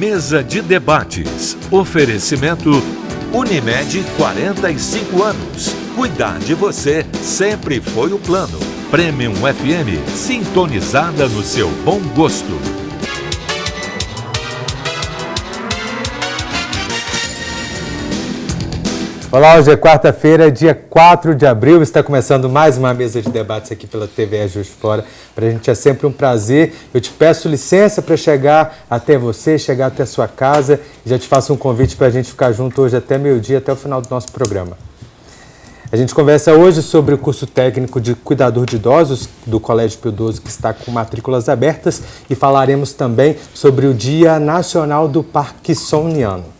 Mesa de debates. Oferecimento Unimed, 45 anos. Cuidar de você sempre foi o plano. Premium FM, sintonizada no seu bom gosto. Olá, hoje é quarta-feira, dia 4 de abril, está começando mais uma mesa de debates aqui pela TV Juiz de Fora. Para a gente é sempre um prazer. Eu te peço licença para chegar até você, chegar até a sua casa. Já te faço um convite para a gente ficar junto hoje até meio-dia, até o final do nosso programa. A gente conversa hoje sobre o curso técnico de cuidador de idosos do Colégio Pio XII, que está com matrículas abertas, e falaremos também sobre o Dia Nacional do Parkinsoniano.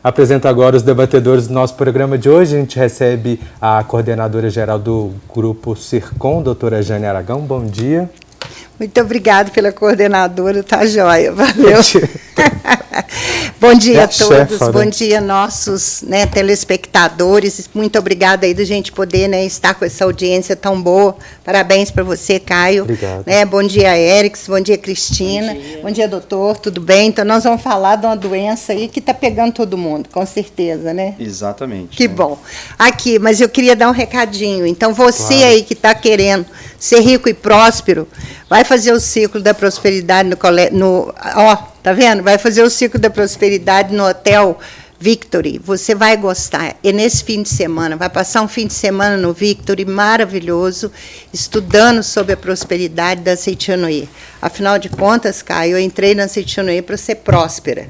Apresento agora os debatedores do nosso programa de hoje. A gente recebe a coordenadora-geral do Grupo Circom, doutora Jane Aragão. Bom dia. Muito obrigada pela coordenadora, tá joia, valeu. Bom dia a todos, bom dia nossos telespectadores. Muito obrigada aí da gente poder estar com essa audiência tão boa. Parabéns para você, Caio. Obrigado. Bom dia, Erics, bom dia, Cristina. Bom dia, doutor, tudo bem? Então, nós vamos falar de uma doença aí que está pegando todo mundo, com certeza, né? Exatamente. Que bom. Aqui, mas eu queria dar um recadinho. Então, você aí que está querendo ser rico e próspero, vai fazer o ciclo da prosperidade no colégio, tá vendo? Vai fazer o ciclo da prosperidade no Hotel Victory. Você vai gostar. E nesse fim de semana, vai passar um fim de semana no Victory maravilhoso, estudando sobre a prosperidade da Seitianoye. Afinal de contas, Caio, eu entrei na Seitianoye para ser próspera.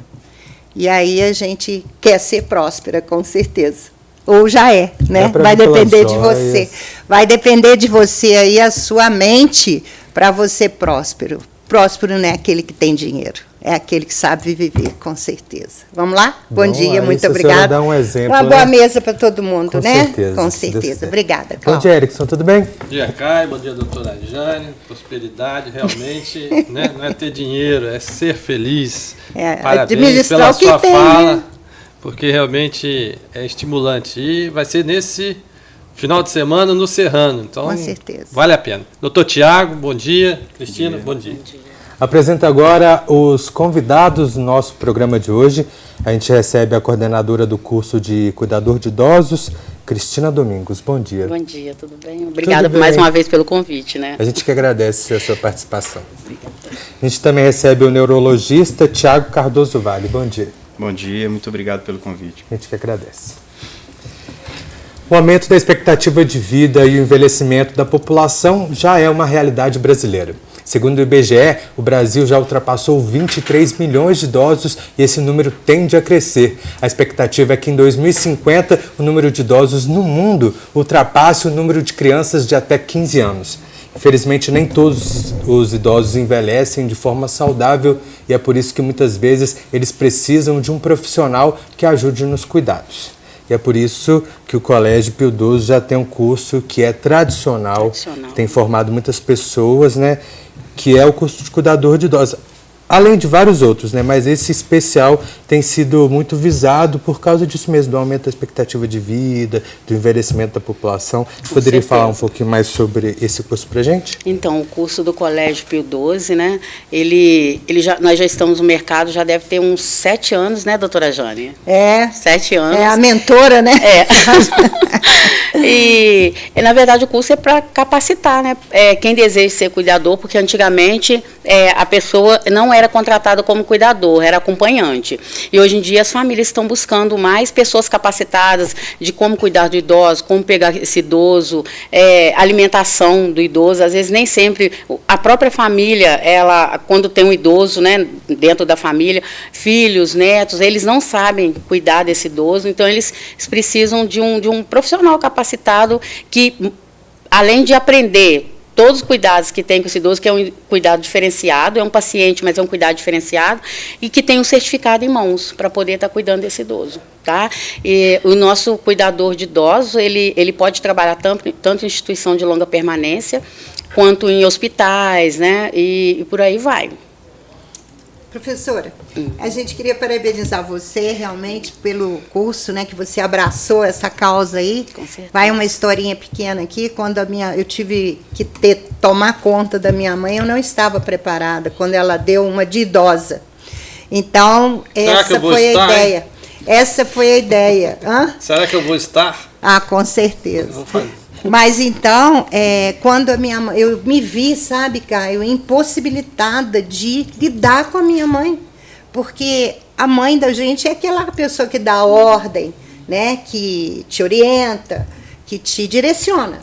E aí a gente quer ser próspera, com certeza. Ou já é, né? Vai depender de você. Vai depender de você aí, a sua mente, para você próspero. Próspero não é aquele que tem dinheiro, é aquele que sabe viver, com certeza. Vamos lá? Bom dia, muito obrigada. Dá um exemplo, uma boa mesa para todo mundo, com né? Certeza, com certeza. Obrigada, Cláudia. Bom dia, Erickson, tudo bem? Bom dia, Caio. Bom dia, doutora Jane. Prosperidade, realmente, né? Não é ter dinheiro, é ser feliz. Parabéns pela sua fala, porque realmente é estimulante. E vai ser nesse final de semana no Serrano. Então, com certeza. Vale a pena. Doutor Tiago, bom dia. Cristina, bom dia. Apresento agora os convidados do nosso programa de hoje. A gente recebe a coordenadora do curso de cuidador de idosos, Cristina Domingos. Bom dia. Bom dia, tudo bem? Obrigada mais uma vez pelo convite, né? A gente que agradece a sua participação. Obrigada. A gente também recebe o neurologista Tiago Cardoso Vale. Bom dia. Bom dia, muito obrigado pelo convite. A gente que agradece. O aumento da expectativa de vida e o envelhecimento da população já é uma realidade brasileira. Segundo o IBGE, o Brasil já ultrapassou 23 milhões de idosos e esse número tende a crescer. A expectativa é que em 2050 o número de idosos no mundo ultrapasse o número de crianças de até 15 anos. Infelizmente, nem todos os idosos envelhecem de forma saudável e é por isso que muitas vezes eles precisam de um profissional que ajude nos cuidados. E é por isso que o Colégio Pio XII já tem um curso que é tradicional. Tem formado muitas pessoas, né? Que é o curso de cuidador de idosos. Além de vários outros, né? Mas esse especial tem sido muito visado por causa disso mesmo, do aumento da expectativa de vida, do envelhecimento da população. Poderia falar um pouquinho mais sobre esse curso para a gente? Então, o curso do Colégio Pio XII, né? Nós já estamos no mercado, já deve ter uns 7 anos, né, doutora Jane? 7 anos. É a mentora, né? E, na verdade, o curso é para capacitar, né? Quem deseja ser cuidador, porque antigamente a pessoa não era contratada como cuidador, era acompanhante. E hoje em dia as famílias estão buscando mais pessoas capacitadas de como cuidar do idoso, como pegar esse idoso, alimentação do idoso. Às vezes nem sempre a própria família, ela, quando tem um idoso, né, dentro da família, filhos, netos, eles não sabem cuidar desse idoso, então eles precisam de um profissional capacitado que, além de aprender todos os cuidados que tem com esse idoso, que é um cuidado diferenciado, é um paciente, mas é um cuidado diferenciado, e que tem um certificado em mãos para poder estar cuidando desse idoso. Tá? E o nosso cuidador de idosos, ele pode trabalhar tanto em instituição de longa permanência, quanto em hospitais, né? E por aí vai. Professora, a gente queria parabenizar você realmente pelo curso, né, que você abraçou essa causa aí. Com certeza. Vai uma historinha pequena aqui. Quando eu tive que tomar conta da minha mãe, eu não estava preparada quando ela deu uma de idosa. Então, essa foi a ideia. Hein? Essa foi a ideia. Hã? Será que eu vou estar? Ah, com certeza. Mas então, quando eu me vi, sabe, Caio, impossibilitada de lidar com a minha mãe. Porque a mãe da gente é aquela pessoa que dá ordem, né, que te orienta, que te direciona.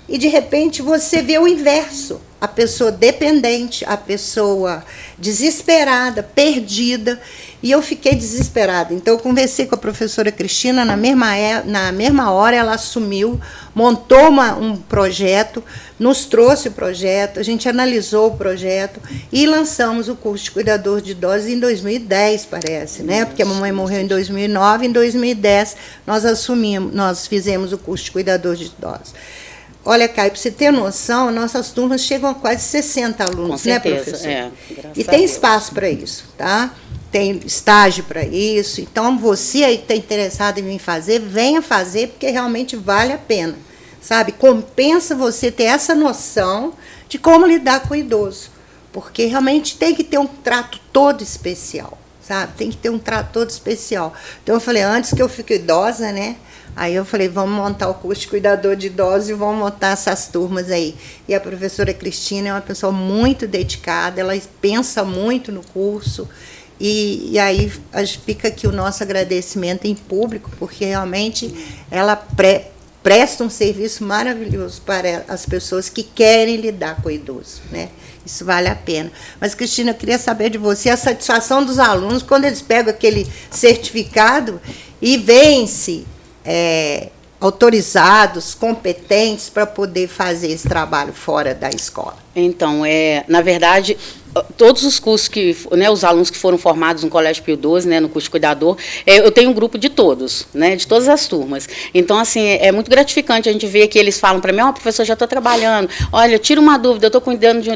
E, de repente, você vê o inverso. A pessoa dependente, a pessoa desesperada, perdida. E eu fiquei desesperada. Então, eu conversei com a professora Cristina, na mesma hora ela assumiu, montou um projeto, nos trouxe o projeto, a gente analisou o projeto e lançamos o curso de cuidador de idosos em 2010, parece, né? Porque a mamãe morreu em 2009, em 2010 nós fizemos o curso de cuidador de idosos. Olha, Caio, para você ter noção, nossas turmas chegam a quase 60 alunos, né, professor? E tem espaço para isso, tá? Tem estágio para isso. Então, você aí que está interessado em vir fazer, venha fazer, porque realmente vale a pena, sabe? Compensa você ter essa noção de como lidar com o idoso, porque realmente tem que ter um trato todo especial, sabe? Tem que ter um trato todo especial. Então, eu falei, antes que eu fique idosa, né? Aí eu falei, vamos montar o curso de cuidador de idosos e vamos montar essas turmas aí. E a professora Cristina é uma pessoa muito dedicada, ela pensa muito no curso. E aí fica aqui o nosso agradecimento em público, porque realmente ela presta um serviço maravilhoso para as pessoas que querem lidar com o idoso, né? Isso vale a pena. Mas, Cristina, eu queria saber de você a satisfação dos alunos quando eles pegam aquele certificado e veem-se autorizados, competentes para poder fazer esse trabalho fora da escola. Então, na verdade, todos os cursos que, né, os alunos que foram formados no Colégio Pio XII, né, no curso de cuidador, eu tenho um grupo de todos, né, de todas as turmas. Então, assim, é muito gratificante a gente ver que eles falam para mim, professor, já estou trabalhando, olha, tira uma dúvida, eu estou cuidando de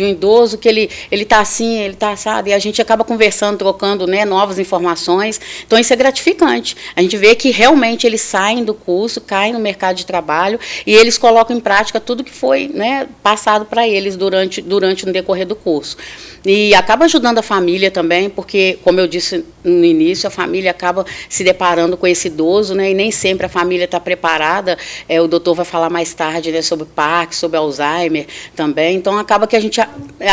um idoso que ele está assim, ele está assado, e a gente acaba conversando, trocando, né, novas informações. Então, isso é gratificante. A gente vê que realmente eles saem do curso, caem no mercado de trabalho e eles colocam em prática tudo que foi, né, passado para eles durante no decorrer do curso. E acaba ajudando a família também, porque, como eu disse no início, a família acaba se deparando com esse idoso, né, e nem sempre a família está preparada. O doutor vai falar mais tarde, né, sobre Parkinson, sobre Alzheimer também. Então, acaba que a gente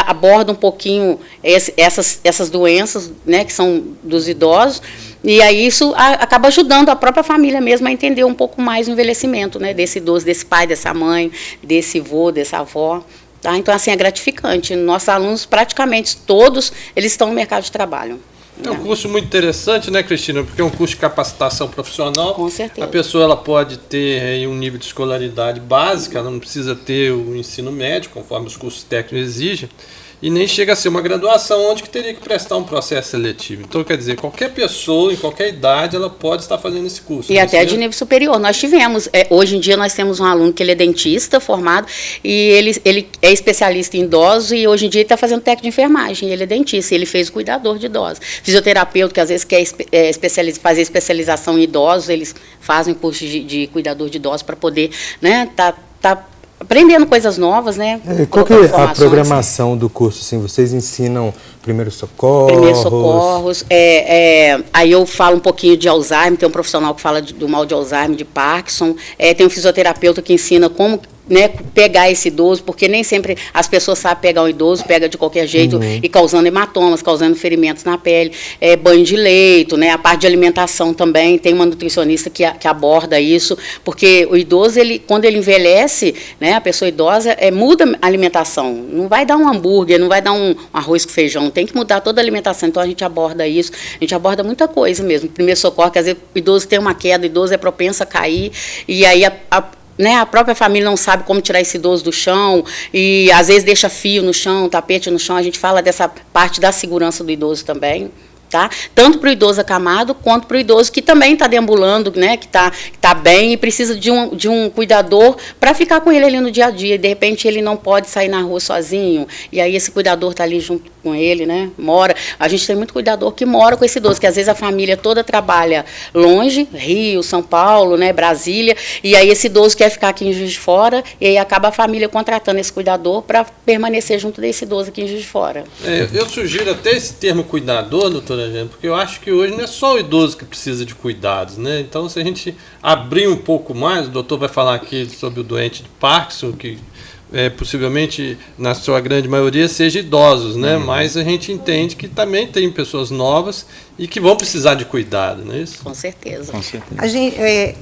aborda um pouquinho essas doenças, né, que são dos idosos, e aí isso acaba ajudando a própria família mesmo a entender um pouco mais o envelhecimento, né, desse idoso, desse pai, dessa mãe, desse avô, dessa avó. Tá? Então, assim, é gratificante. Nossos alunos, praticamente todos, eles estão no mercado de trabalho. É um curso muito interessante, né, Cristina? Porque é um curso de capacitação profissional. Com certeza. A pessoa ela pode ter aí um nível de escolaridade básica, ela não precisa ter o ensino médio, conforme os cursos técnicos exigem, e nem chega a ser uma graduação onde que teria que prestar um processo seletivo. Então, quer dizer, qualquer pessoa, em qualquer idade, ela pode estar fazendo esse curso. E até de nível superior. Nós tivemos, hoje em dia nós temos um aluno que ele é dentista formado e ele é especialista em idosos e hoje em dia ele está fazendo técnico de enfermagem, ele é dentista, ele fez cuidador de idosos. Fisioterapeuta, que às vezes quer fazer especialização em idosos, eles fazem curso de cuidador de idosos para poder, né, tá aprendendo coisas novas, né? Qual que é a programação do curso? Assim, vocês ensinam primeiros socorros? Primeiros socorros. Aí eu falo um pouquinho de Alzheimer, tem um profissional que fala do mal de Alzheimer, de Parkinson. Tem um fisioterapeuta que ensina como, né, pegar esse idoso, porque nem sempre as pessoas sabem pegar um idoso, pega de qualquer jeito e causando hematomas, causando ferimentos na pele, banho de leito, né, a parte de alimentação também, tem uma nutricionista que aborda isso, porque o idoso, quando ele envelhece, né, a pessoa idosa, muda a alimentação, não vai dar um hambúrguer, não vai dar um arroz com feijão, tem que mudar toda a alimentação, então a gente aborda isso, a gente aborda muita coisa mesmo, primeiro socorro, que às vezes o idoso tem uma queda, o idoso é propenso a cair, e aí a própria família não sabe como tirar esse idoso do chão e, às vezes, deixa fio no chão, tapete no chão. A gente fala dessa parte da segurança do idoso também. Tá? Tanto para o idoso acamado, quanto para o idoso que também está deambulando, né? Que tá bem e precisa de um cuidador para ficar com ele ali no dia a dia. De repente, ele não pode sair na rua sozinho, e aí esse cuidador está ali junto com ele, né? Mora. A gente tem muito cuidador que mora com esse idoso, que às vezes a família toda trabalha longe, Rio, São Paulo, né? Brasília, e aí esse idoso quer ficar aqui em Juiz de Fora, e aí acaba a família contratando esse cuidador para permanecer junto desse idoso aqui em Juiz de Fora. Eu sugiro até esse termo cuidador, doutora Jane, porque eu acho que hoje não é só o idoso que precisa de cuidados, né? Então, se a gente abrir um pouco mais, o doutor vai falar aqui sobre o doente de Parkinson, que possivelmente, na sua grande maioria, seja idosos, né? Mas a gente entende que também tem pessoas novas e que vão precisar de cuidado, não é isso? Com certeza. Com certeza. A gente,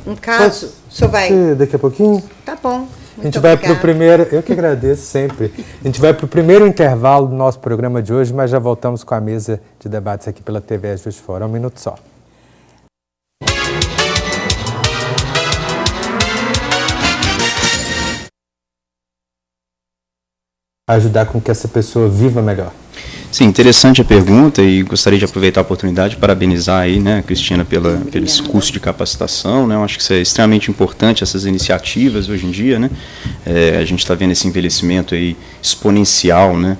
um caso, o senhor vai... Daqui a pouquinho? Tá bom. A gente vai para o primeiro... Eu que agradeço sempre. A gente vai para o primeiro intervalo do nosso programa de hoje, mas já voltamos com a mesa de debates aqui pela TV Juiz de Fora. Um minuto só. Ajudar com que essa pessoa viva melhor. Sim, interessante a pergunta e gostaria de aproveitar a oportunidade de parabenizar aí, né, a Cristina pelo esse curso de capacitação, né, eu acho que isso é extremamente importante, essas iniciativas hoje em dia, né, a gente está vendo esse envelhecimento aí exponencial, né,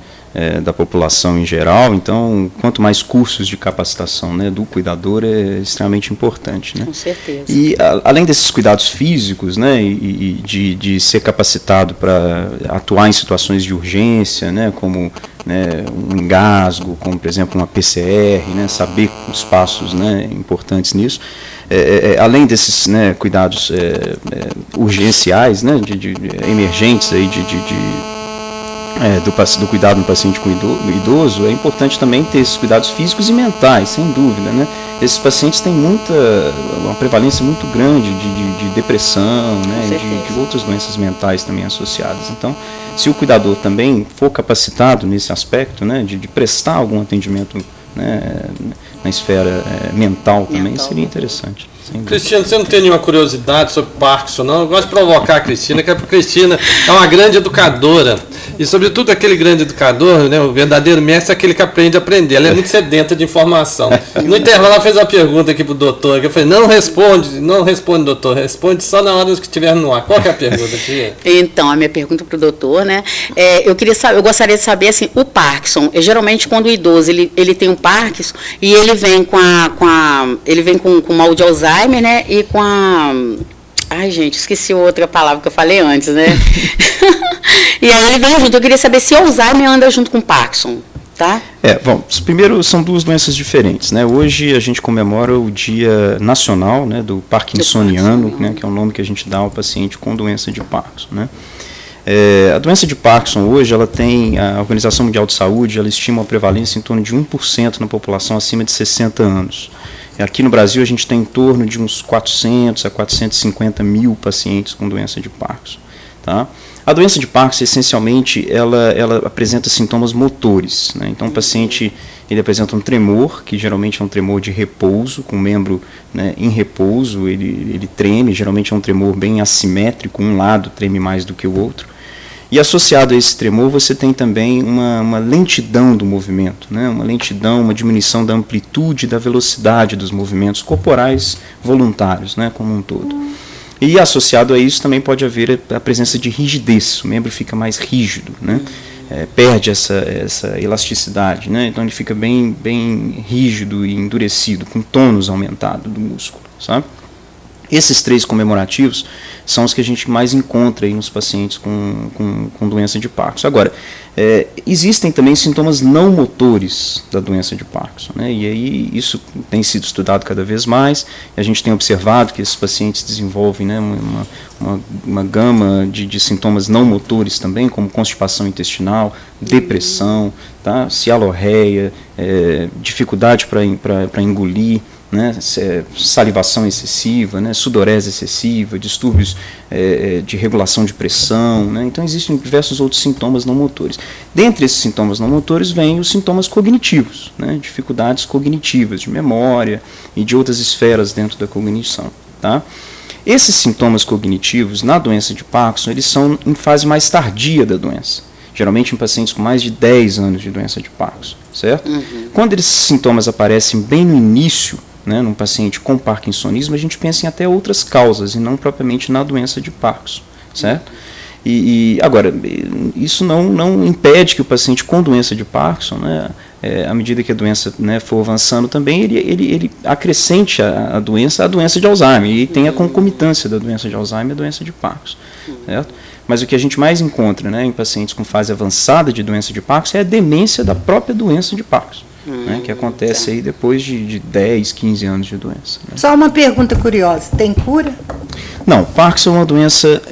da população em geral, então quanto mais cursos de capacitação, né, do cuidador é extremamente importante, né. Com certeza. E além desses cuidados físicos, né, e de ser capacitado para atuar em situações de urgência, né, como, né, um engasgo, como por exemplo uma PCR, né, saber os passos, né, importantes nisso. Além desses, né, cuidados urgenciais, né, de emergentes aí do cuidado no paciente com idoso, é importante também ter esses cuidados físicos e mentais, sem dúvida, né? Esses pacientes têm uma prevalência muito grande de depressão, né? de outras doenças mentais também associadas. Então, se o cuidador também for capacitado nesse aspecto, né, de prestar algum atendimento, né, na esfera mental também, seria interessante. Cristina, você não tem nenhuma curiosidade sobre Parkinson, não? Eu gosto de provocar a Cristina, que a Cristina é uma grande educadora. E, sobretudo, aquele grande educador, né, o verdadeiro mestre é aquele que aprende a aprender. Ela é muito sedenta de informação. No intervalo, ela fez uma pergunta aqui para o doutor, que eu falei, não responde, doutor, responde só na hora que estiver no ar. Qual que é a pergunta, tia? Então, a minha pergunta para o doutor, né, eu gostaria de saber, assim, o Parkinson, geralmente quando o idoso, ele tem um Parkinson, e ele vem com mal de Alzheimer, né, e com a... Ai, gente, esqueci outra palavra que eu falei antes, né? E aí ele vem junto. Eu queria saber se o Alzheimer anda junto com o Parkinson, tá? Bom, primeiro são duas doenças diferentes, né? Hoje a gente comemora o Dia Nacional, né, do Parkinsoniano, né, que é o nome que a gente dá ao paciente com doença de Parkinson, né? A doença de Parkinson hoje, ela tem, a Organização Mundial de Saúde, ela estima uma prevalência em torno de 1% na população acima de 60 anos. Aqui no Brasil a gente tem em torno de uns 400 a 450 mil pacientes com doença de Parkinson. Tá? A doença de Parkinson, essencialmente, ela apresenta sintomas motores, né? Então o paciente ele apresenta um tremor, que geralmente é um tremor de repouso, com o membro, né, em repouso, ele treme, geralmente é um tremor bem assimétrico, um lado treme mais do que o outro. E associado a esse tremor, você tem também uma lentidão do movimento, né? Uma lentidão, uma diminuição da amplitude e da velocidade dos movimentos corporais voluntários, né, como um todo. E associado a isso também pode haver a presença de rigidez, o membro fica mais rígido, né? Perde essa elasticidade, né? Então ele fica bem rígido e endurecido, com tônus aumentado do músculo, sabe? Esses três comemorativos são os que a gente mais encontra aí nos pacientes com doença de Parkinson. Agora, existem também sintomas não motores da doença de Parkinson, né? E aí isso tem sido estudado cada vez mais, e a gente tem observado que esses pacientes desenvolvem, né, uma gama de sintomas não motores também, como constipação intestinal, depressão, tá? Cialorreia, dificuldade para engolir, né, salivação excessiva, né, sudorese excessiva, distúrbios de regulação de pressão, né, então existem diversos outros sintomas não motores. Dentre esses sintomas não motores vêm os sintomas cognitivos, né, dificuldades cognitivas, de memória e de outras esferas dentro da cognição. Tá? Esses sintomas cognitivos na doença de Parkinson, eles são em fase mais tardia da doença. geralmente em pacientes com mais de 10 anos de doença de Parkinson, certo? Quando esses sintomas aparecem bem no início, né, num paciente com parkinsonismo, a gente pensa em até outras causas e não propriamente na doença de Parkinson, certo? E agora, isso não impede que o paciente com doença de Parkinson, né, à medida que a doença, né, for avançando também, ele acrescente a doença de Alzheimer, e tem a concomitância da doença de Alzheimer e a doença de Parkinson, certo? Mas o que a gente mais encontra, né, em pacientes com fase avançada de doença de Parkinson é a demência da própria doença de Parkinson, né, que acontece aí depois de 10, 15 anos de doença. Né? Só uma pergunta curiosa, tem cura? Não, Parkinson é uma doença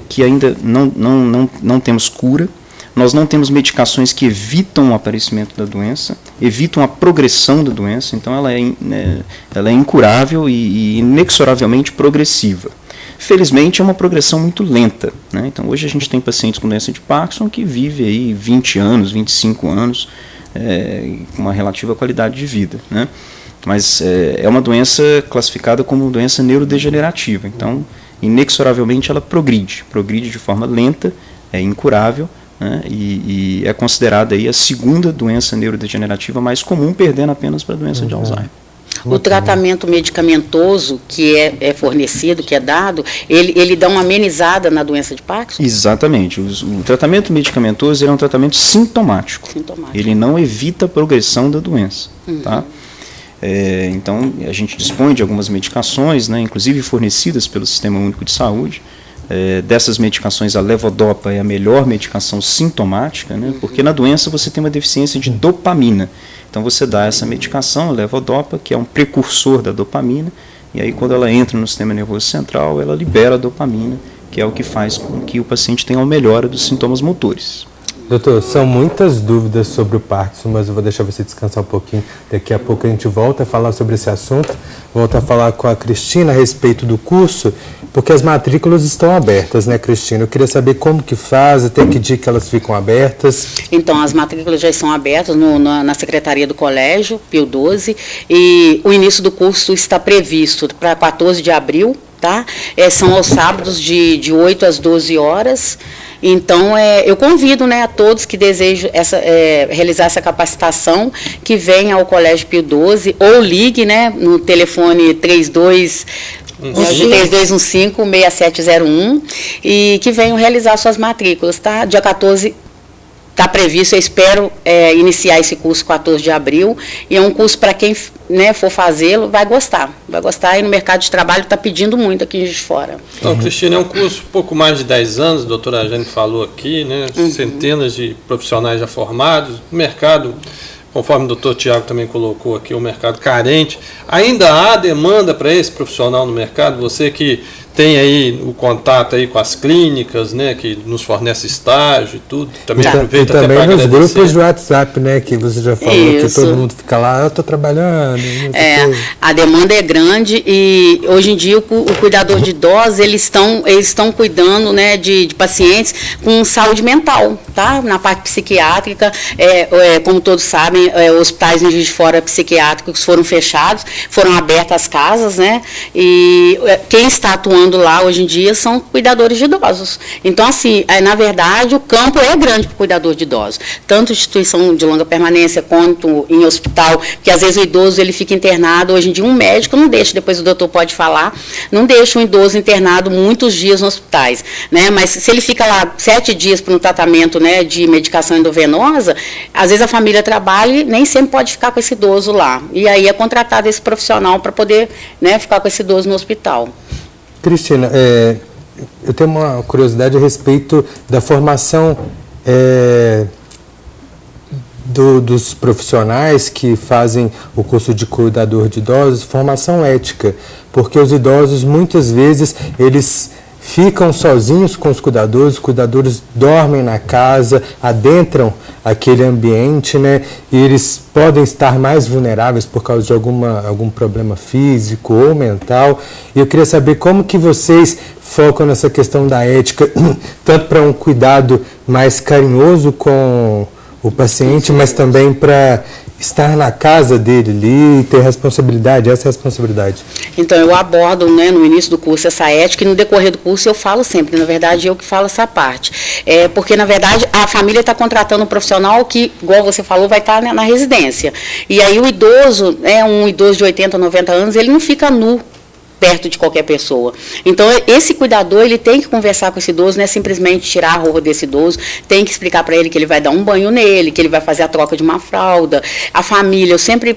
que ainda não temos cura. Nós não temos medicações que evitam o aparecimento da doença, evitam a progressão da doença, então ela é incurável e inexoravelmente progressiva. Felizmente é uma progressão muito lenta, né? Então hoje a gente tem pacientes com doença de Parkinson que vivem aí 20 anos, 25 anos, com uma relativa qualidade de vida, né? Mas é uma doença classificada como doença neurodegenerativa, então inexoravelmente ela progride de forma lenta, é incurável, né? E é considerada aí a segunda doença neurodegenerativa mais comum, perdendo apenas para a doença de Alzheimer. O tratamento medicamentoso que é fornecido, que é dado, ele dá uma amenizada na doença de Parkinson? Exatamente. O tratamento medicamentoso é um tratamento sintomático. Ele não evita a progressão da doença. Tá? Então, a gente dispõe de algumas medicações, né, inclusive fornecidas pelo Sistema Único de Saúde. Dessas medicações, a levodopa é a melhor medicação sintomática, né, porque na doença você tem uma deficiência de dopamina. Então você dá essa medicação, a levodopa, que é um precursor da dopamina, e aí quando ela entra no sistema nervoso central, ela libera a dopamina, que é o que faz com que o paciente tenha uma melhora dos sintomas motores. Doutor, são muitas dúvidas sobre o Parkinson, mas eu vou deixar você descansar um pouquinho. Daqui a pouco a gente volta a falar sobre esse assunto, volta a falar com a Cristina a respeito do curso, porque as matrículas estão abertas, né, Cristina? Eu queria saber como que faz, até que dia que elas ficam abertas. Então, as matrículas já estão abertas na Secretaria do Colégio, Pio XII, e o início do curso está previsto para 14 de abril, tá? São aos sábados de 8 às 12 horas. Então, eu convido, né, a todos que desejam realizar essa capacitação, que venham ao Colégio Pio XII ou ligue, né, no telefone 3215-6701 e que venham realizar suas matrículas, tá? Dia 14 está previsto, eu espero iniciar esse curso 14 de abril, e é um curso para quem, né, for fazê-lo, vai gostar, e no mercado de trabalho está pedindo muito aqui de fora. Então, Cristina, é um curso pouco mais de 10 anos, a doutora Jane falou aqui, né, centenas de profissionais já formados, o mercado, conforme o doutor Tiago também colocou aqui, o mercado carente. Ainda há demanda para esse profissional no mercado? Você que tem aí o contato aí com as clínicas, né, que nos fornece estágio e tudo, também aproveita até para agradecer. E também nos grupos de WhatsApp, né, que você já falou, que todo mundo fica lá, eu estou trabalhando. A demanda é grande e hoje em dia o cuidador de idosos, eles estão cuidando, né, de pacientes com saúde mental, tá? Na parte psiquiátrica, como todos sabem, hospitais em Juiz de Fora psiquiátricos foram fechados, foram abertas as casas, né, e quem está atuando lá hoje em dia são cuidadores de idosos. Então, assim, na verdade, o campo é grande para o cuidador de idosos. Tanto instituição de longa permanência quanto em hospital, porque às vezes o idoso ele fica internado. Hoje em dia, um médico não deixa, depois o doutor pode falar, não deixa um idoso internado muitos dias nos hospitais, né? Mas se ele fica lá 7 dias para um tratamento, né, de medicação endovenosa, às vezes a família trabalha e nem sempre pode ficar com esse idoso lá. E aí é contratado esse profissional para poder, né, ficar com esse idoso no hospital. Cristina, eu tenho uma curiosidade a respeito da formação dos profissionais que fazem o curso de cuidador de idosos, formação ética, porque os idosos muitas vezes eles ficam sozinhos com os cuidadores dormem na casa, adentram aquele ambiente, né? E eles podem estar mais vulneráveis por causa de algum problema físico ou mental. E eu queria saber como que vocês focam nessa questão da ética, tanto para um cuidado mais carinhoso com o paciente, mas também para estar na casa dele ali, ter responsabilidade, essa responsabilidade? Então, eu abordo, né, no início do curso essa ética, e no decorrer do curso eu falo sempre, na verdade, eu que falo essa parte. Porque, na verdade, a família está contratando um profissional que, igual você falou, vai estar, né, na residência. E aí o idoso, um idoso de 80, 90 anos, ele não fica nu perto de qualquer pessoa. Então, esse cuidador, ele tem que conversar com esse idoso, não é simplesmente tirar a roupa desse idoso, tem que explicar para ele que ele vai dar um banho nele, que ele vai fazer a troca de uma fralda. A família, eu sempre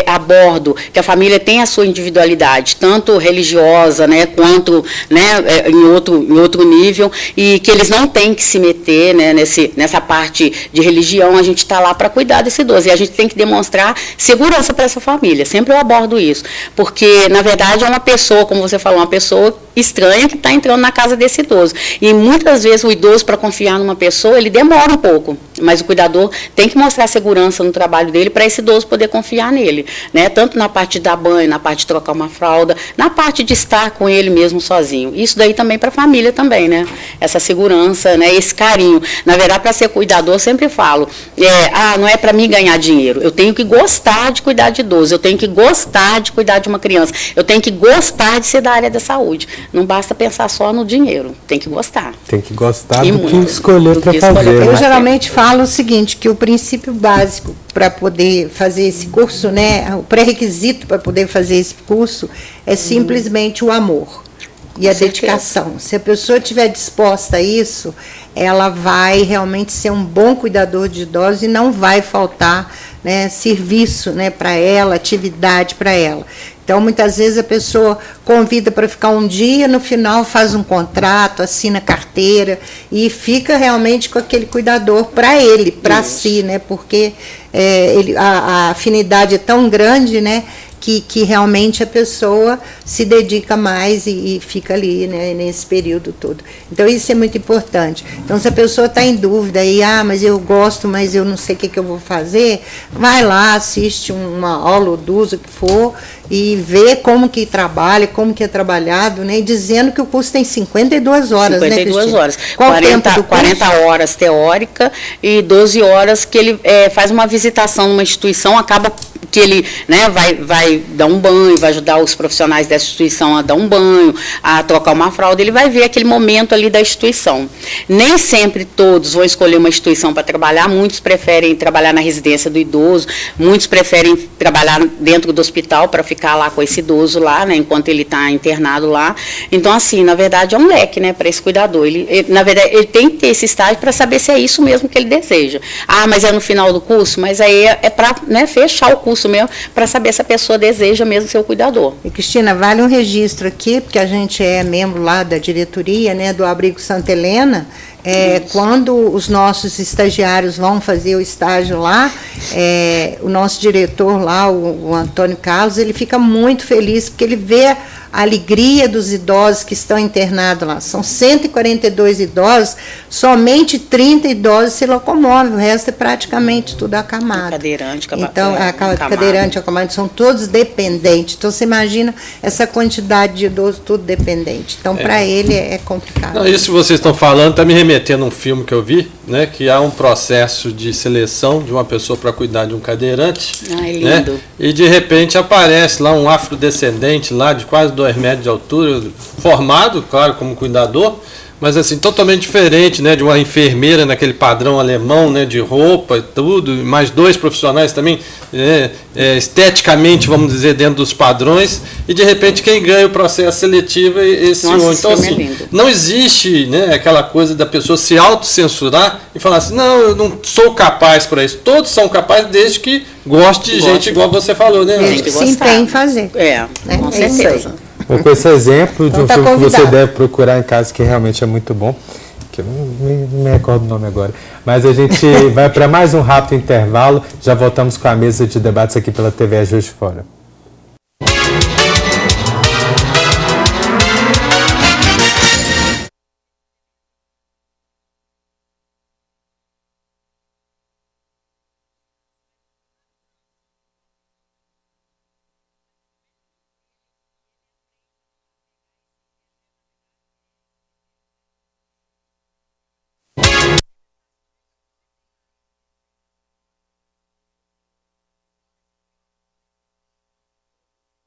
abordo que a família tem a sua individualidade, tanto religiosa, né, quanto, né, em outro nível, e que eles não têm que se meter, né, nessa parte de religião. A gente está lá para cuidar desse idoso, e a gente tem que demonstrar segurança para essa família. Sempre eu abordo isso, porque, na verdade, é uma pessoa, como você falou, uma pessoa estranha que está entrando na casa desse idoso. E muitas vezes o idoso, para confiar numa pessoa, ele demora um pouco, mas o cuidador tem que mostrar segurança no trabalho dele para esse idoso poder confiar nele, né? Tanto na parte de dar banho, na parte de trocar uma fralda, na parte de estar com ele mesmo sozinho. Isso daí também para a família também, né? Essa segurança, né? Esse carinho. Na verdade, para ser cuidador, eu sempre falo, não é para mim ganhar dinheiro, eu tenho que gostar de cuidar de idoso, eu tenho que gostar de cuidar de uma criança, eu tenho que gostar de ser da área da saúde. Não basta pensar só no dinheiro, tem que gostar. Tem que gostar e do muito, que escolher para fazer. Eu geralmente falo o seguinte, que o princípio básico para poder fazer esse curso, né, o pré-requisito para poder fazer esse curso é simplesmente o amor e a dedicação. Se a pessoa estiver disposta a isso, ela vai realmente ser um bom cuidador de idosos e não vai faltar, né, serviço, né, para ela, atividade para ela. Então, muitas vezes a pessoa convida para ficar um dia, no final faz um contrato, assina carteira e fica realmente com aquele cuidador para ele, para si, né? Porque a afinidade é tão grande, né? Que realmente a pessoa se dedica mais e fica ali, né, nesse período todo. Então, isso é muito importante. Então, se a pessoa está em dúvida, mas eu gosto, mas eu não sei o que eu vou fazer, vai lá, assiste uma aula ou duas, o que for, e vê como que trabalha, como que é trabalhado, né, e dizendo que o curso tem 52 horas, 52 né, horas. Qual 40, o tempo do 40 horas teórica e 12 horas que ele faz uma visitação numa instituição, acaba que ele, né, vai dar um banho, vai ajudar os profissionais dessa instituição a dar um banho, a trocar uma fralda, ele vai ver aquele momento ali da instituição. Nem sempre todos vão escolher uma instituição para trabalhar, muitos preferem trabalhar na residência do idoso, muitos preferem trabalhar dentro do hospital para ficar lá com esse idoso lá, né, enquanto ele está internado lá. Então, assim, na verdade, é um leque, né, para esse cuidador. Na verdade, ele tem que ter esse estágio para saber se é isso mesmo que ele deseja. Mas é no final do curso? Mas aí é para, né, fechar o curso mesmo, para saber se a pessoa deseja mesmo ser o cuidador. E, Cristina, vale um registro aqui, porque a gente é membro lá da diretoria, né, do Abrigo Santa Helena. Quando os nossos estagiários vão fazer o estágio lá, o nosso diretor lá, o Antônio Carlos, ele fica muito feliz, porque ele vê a alegria dos idosos que estão internados lá. São 142 idosos, somente 30 idosos se locomovem, o resto é praticamente tudo acamado. Cadeirante, então, cadeirante, acamado, são todos dependentes. Então, você imagina essa quantidade de idosos, tudo dependente. Então, para ele é complicado. Não, isso que vocês estão falando está me remetendo a um filme que eu vi, né, que há um processo de seleção de uma pessoa para cuidar de um cadeirante. Ai, né, lindo. e de repente aparece lá um afrodescendente lá de quase 2 metros de altura, formado, claro, como cuidador, mas assim, totalmente diferente, né, de uma enfermeira naquele padrão alemão, né, de roupa e tudo, mais 2 profissionais também, esteticamente, vamos dizer, dentro dos padrões, e de repente quem ganha o processo seletivo é esse homem. Então, assim, não existe, né, aquela coisa da pessoa se autocensurar e falar assim, não, eu não sou capaz para isso. Todos são capazes desde que goste de gente igual você falou, né? Se empenhe em fazer. Com certeza. Com esse exemplo de um filme que você deve procurar em casa, que realmente é muito bom, que eu não me recordo o nome agora. Mas a gente vai para mais um rápido intervalo, já voltamos com a mesa de debates aqui pela TV Juiz de Fora.